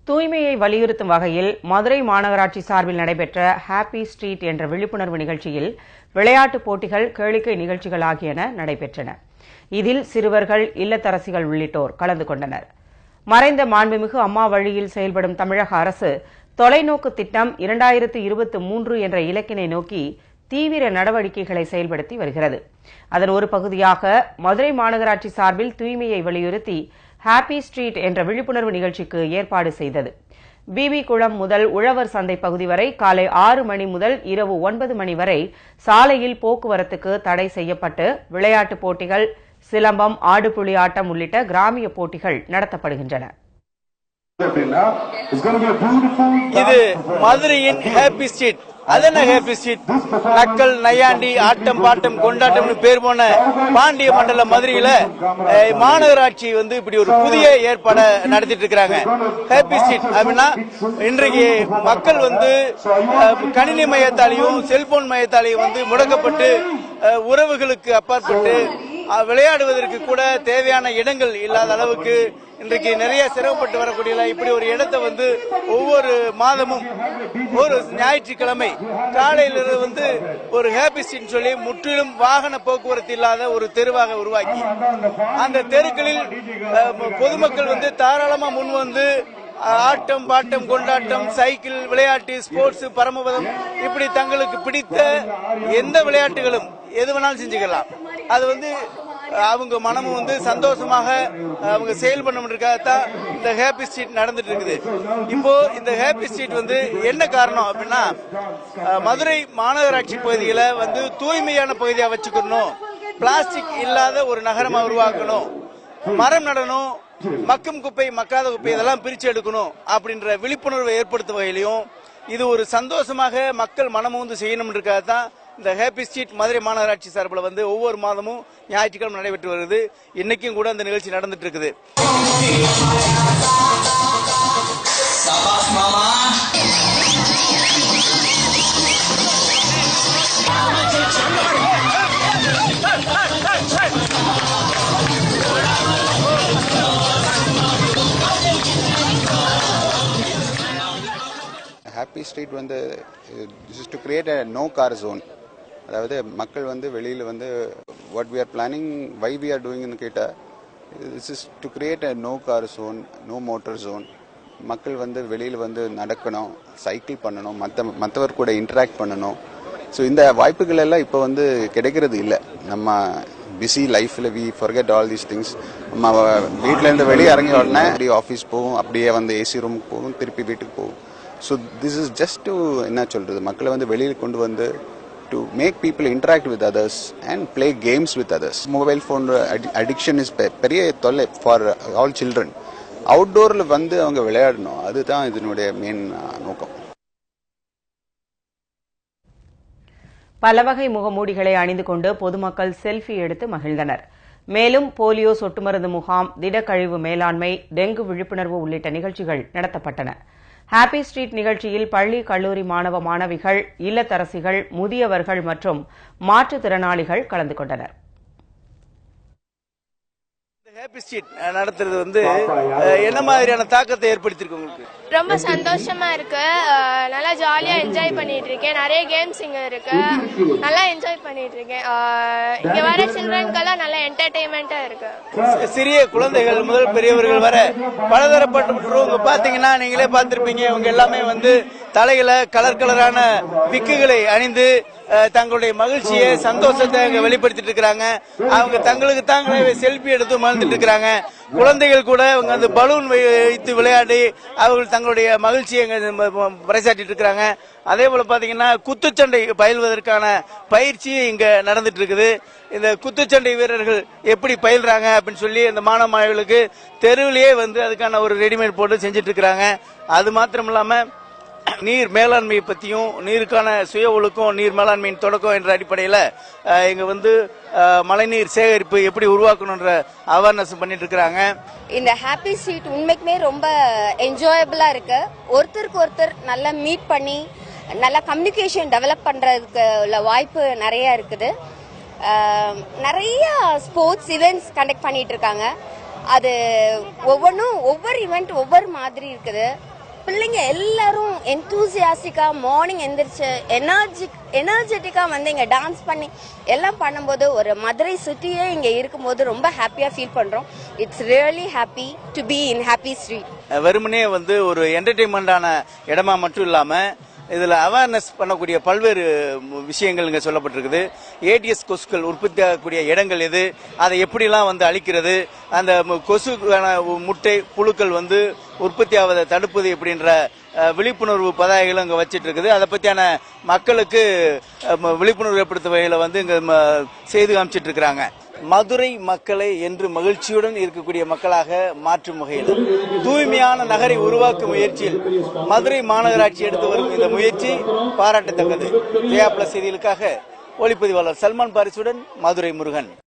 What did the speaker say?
தூய்மையை வலியுறுத்தும் வகையில் மதுரை மாநகராட்சி சார்பில் நடைபெற்ற ஹாப்பி ஸ்ட்ரீட் என்ற விழிப்புணர்வு நிகழ்ச்சியில் விளையாட்டுப் போட்டிகள், கேளிக்கை நிகழ்ச்சிகள் ஆகியன நடைபெற்றன. இதில் சிறுவர்கள், இல்லத்தரசிகள் உள்ளிட்டோர் கலந்து கொண்டனர். மறைந்த மாண்புமிகு அம்மா வழியில் செயல்படும் தமிழக அரசு தொலைநோக்கு திட்டம் 2023 என்ற இலக்கினை நோக்கி தீவிர நடவடிக்கைகளை செயல்படுத்தி வருகிறது. அதன் ஒரு பகுதியாக மதுரை மாநகராட்சி சார்பில் தூய்மையை வலியுறுத்தி ஹாப்பி ஸ்ட்ரீட் என்ற விழிப்புணர்வு நிகழ்ச்சிக்கு ஏற்பாடு செய்தது. பிபி குளம் முதல் உழவர் சந்தை பகுதி வரை காலை 6 மணி முதல் இரவு 9 மணி வரை சாலையில் போக்குவரத்துக்கு தடை செய்யப்பட்டு விளையாட்டுப் போட்டிகள், சிலம்பம், ஆடுபுலி ஆட்டம் உள்ளிட்ட கிராமிய போட்டிகள் நடத்தப்படுகின்றன. இது மதுரையின் ஹாப்பி ஸ்ட்ரீட். அதென்ன ஹாப்பி ஸ்ட்ரீட்? நக்கல், நையாண்டி, ஆட்டம் பாட்டம் கொண்டாட்டம்னு பேர் போன பாண்டிய மண்டல மதுரையில மாநகராட்சி இப்படி ஒரு புதிய ஏற்பாடை நடத்திட்டு இருக்கிறாங்க. ஹாப்பி ஸ்ட்ரீட் அப்படின்னா இன்றைக்கு மக்கள் கணினி மையத்தாலையும் செல்போன் மையத்தாலையும் முடக்கப்பட்டு உறவுகளுக்கு அப்பாற்பட்டு விளையாடுவதற்கு கூட தேவையான இடங்கள் இல்லாத அளவுக்கு இன்றைக்கு நிறைய சிரமப்பட்டு வரக்கூடிய இப்படி ஒரு இடத்தை ஒவ்வொரு மாதமும் ஒரு ஞாயிற்றுக்கிழமை காலையிலிருந்து ஒரு ஹாப்பி ஸ்ட்ரீட் சொல்லி முற்றிலும் வாகன போக்குவரத்து இல்லாத ஒரு தெருவாக உருவாக்கி அந்த தெருக்களில் பொதுமக்கள் தாராளமா முன் ஆட்டம், பாட்டம், கொண்டாட்டம், சைக்கிள் விளையாட்டு, ஸ்போர்ட்ஸ், பரமபதம் இப்படி தங்களுக்கு பிடித்த எந்த விளையாட்டுகளும் எது வேணாலும் செஞ்சுக்கலாம். அது அவங்க மனமும் சந்தோஷமாக அவங்க செயல் பண்ணதான் இந்த ஹாப்பி ஸ்ட்ரீட் நடந்துட்டு இருக்குது. இப்போ இந்த ஹாப்பி ஸ்ட்ரீட் என்ன காரணம் அப்படின்னா, மதுரை மாநகராட்சி பகுதியில தூய்மையான பகுதியா வச்சுக்கணும், பிளாஸ்டிக் இல்லாத ஒரு நகரமா உருவாக்கணும், மரம் நடணும், மக்கும் குப்பை, மக்காத குப்பை இதெல்லாம் பிரிச்சு எடுக்கணும் அப்படின்ற விழிப்புணர்வை ஏற்படுத்தும் வகையிலையும் இது ஒரு சந்தோஷமாக மக்கள் மனமும் செய்யணும் தான் இந்த ஹாப்பி ஸ்ட்ரீட் மதுரை மாநகராட்சி சார்பில் ஒவ்வொரு மாதமும் ஞாயிற்றுக்கிழமை நடைபெற்று வருது. இன்னைக்கும் கூட அந்த நிகழ்ச்சி நடந்துட்டு இருக்குது. Happy street this is to create a no car zone. அதாவது மக்கள் வெளியில் what we are planning, why we are doing ன்னு கேட்டா, this is to create a no car zone, no motor zone. மக்கள் வெளியில் நடக்கணும், சைக்கிள் பண்ணணும், மற்றவர் கூட இன்டராக்ட் பண்ணணும். ஸோ இந்த வாய்ப்புகள் எல்லாம் இப்போ கிடைக்கிறது இல்லை. நம்ம பிஸி லைஃப்ல we forget all these things. நம்ம வீட்டிலேருந்து வெளியே இறங்கி உடனே அப்படியே ஆஃபீஸ் போகும், அப்படியே ஏசி ரூமுக்கு போகும், திருப்பி வீட்டுக்கு போகும். So this is just to என்ன சொல்றது, மக்களை வெளியில் கொண்டு to make people interact with others and play games with others. Mobile phone addiction is பெரிய தொல்லை for all children. அவுட்டோர்ல அவங்க விளையாடணும், அதுதான் இதனுடைய மெயின் நோக்கம். பல வகை முகமூடிகளை அணிந்து கொண்டு பொதுமக்கள் செல்ஃபி எடுத்து மகிழ்ந்தனர். மேலும் போலியோ சொட்டு மருந்து முகாம், திடக்கழிவு மேலாண்மை, டெங்கு விழிப்புணர்வு உள்ளிட்ட நிகழ்ச்சிகள் நடத்தப்பட்டன. ஹாப்பி ஸ்ட்ரீட் நிகழ்ச்சியில் பள்ளி, கல்லூரி மாணவ மாணவிகள், இல்லத்தரசிகள், முதியவர்கள் மற்றும் மாற்றுத்திறனாளிகள் கலந்து கொண்டனர். ஹாப்பி ஸ்ட்ரீட் நடத்துறது என்ன மாதிரியான தாக்கத்தை ஏற்படுத்தியிருக்கு உங்களுக்கு? ரொம்ப சந்தோஷமா இருக்கு, நல்லா ஜாலியா என்ஜாய் பண்ணிட்டு இருக்கேன். நிறைய கேம்ஸ் இங்க இருக்கு, நல்லா என்ஜாய் பண்ணிட்டு இருக்கேன். இங்க வர சில்ட்ரன்கெல்லாம் நல்ல என்டர்டெயின்மெண்டா இருக்கு. சிறிய குழந்தைகள் முதல் பெரியவர்கள் வர பலதரப்பட்ட பாத்தீங்கன்னா நீங்களே பார்த்திருப்பீங்க. இவங்க எல்லாமே தலையில கலர் கலரான விக்குகளை அணிந்து தங்களுடைய மகிழ்ச்சியை, சந்தோஷத்தை அங்க வெளிப்படுத்திட்டு இருக்கிறாங்க. அவங்க தங்களுக்கு தாங்களே செல்ஃபி எடுத்து மகிழ்ந்துட்டு இருக்கிறாங்க. குழந்தைகள் கூட அவங்க பலூன் வைத்து விளையாடி அவர்கள் தங்களுடைய மகிழ்ச்சியை பறைசாட்டிட்டு இருக்கிறாங்க. அதே போல பாத்தீங்கன்னா குத்துச்சண்டை பயில்வதற்கான பயிற்சி இங்க நடந்துட்டு இருக்குது. இந்த குத்துச்சண்டை வீரர்கள் எப்படி பயில்றாங்க அப்படின்னு சொல்லி இந்த மாணவ மாணவிகளுக்கு தெருவிலேயே அதுக்கான ஒரு ரெடிமேட் போட்டு செஞ்சிட்டு இருக்கிறாங்க. அது மாத்திரம் இல்லாம நீர் மேலாண்மையை பத்தியும், நீருக்கான சுய ஒழுக்கம், நீர் மேலாண்மையின் தொடக்கம் என்ற அடிப்படையில இங்க மழைநீர் சேகரிப்பு எப்படி உருவாக்கணும்ன்ற அவேர்னஸ் பண்ணிட்டு இருக்காங்க. இந்த ஹாப்பி ஸ்ட்ரீட் உண்மைக்குமே ரொம்ப என்ஜாயபிளா இருக்கு. ஒருத்தருக்கு ஒருத்தர் நல்லா மீட் பண்ணி நல்லா கம்யூனிகேஷன் டெவலப் பண்றதுக்கு உள்ள வாய்ப்பு நிறைய இருக்குது. நிறைய ஸ்போர்ட்ஸ் ஈவெண்ட்ஸ் கண்டக்ட் பண்ணிட்டு இருக்காங்க. அது ஒவ்வொன்றும் ஒவ்வொரு ஈவெண்ட் ஒவ்வொரு மாதிரி இருக்குது. பிள்ளைங்க எல்லாரும் எந்தூசியாஸ்டிக்கா மார்னிங் எந்திரிச்சு எனர்ஜெட்டிக்கா வந்து இங்க டான்ஸ் பண்ணி எல்லாம் பண்ணும்போது ஒரு மதுரை சிட்டியே இங்க இருக்கும்போது ரொம்ப ஹாப்பியா ஃபீல் பண்றோம். It's really happy to be in happy street. வெறுமனே வந்து ஒரு என்டர்டெயின்மெண்டான இடமா மட்டும் இல்லாம இதுல அவேர்னஸ் பண்ணக்கூடிய பல்வேறு விஷயங்கள் இங்க சொல்லப்பட்டிருக்குது. ஏடிஎஸ் கொசுக்கள் உற்பத்தி ஆகக்கூடிய இடங்கள் எது, அதை எப்படிலாம் வந்து அழிக்கிறது, அந்த கொசுக்கான முட்டை புழுக்கள் வந்து உற்பத்தி ஆவதை தடுப்பது எப்படின்ற விழிப்புணர்வு பதாகைகளும் இங்க வச்சிட்டு இருக்குது. அதை பத்தியான மக்களுக்கு விழிப்புணர்வு ஏற்படுத்தும் வகையில வந்து இங்க செய்து காமிச்சிட்டு இருக்கிறாங்க. மதுரை மக்களை என்று மகிழ்ச்சியுடன் இருக்கக்கூடிய மக்களாக மாற்றும் வகையில் தூய்மையான நகரை உருவாக்கும் முயற்சியில் மதுரை மாநகராட்சி எடுத்து வரும் இந்த முயற்சி பாராட்டத்தக்கது. ஜெயா பிளஸ் செய்திகளுக்காக ஒளிப்பதிவாளர் சல்மான் பாரிசுடன் மதுரை முருகன்.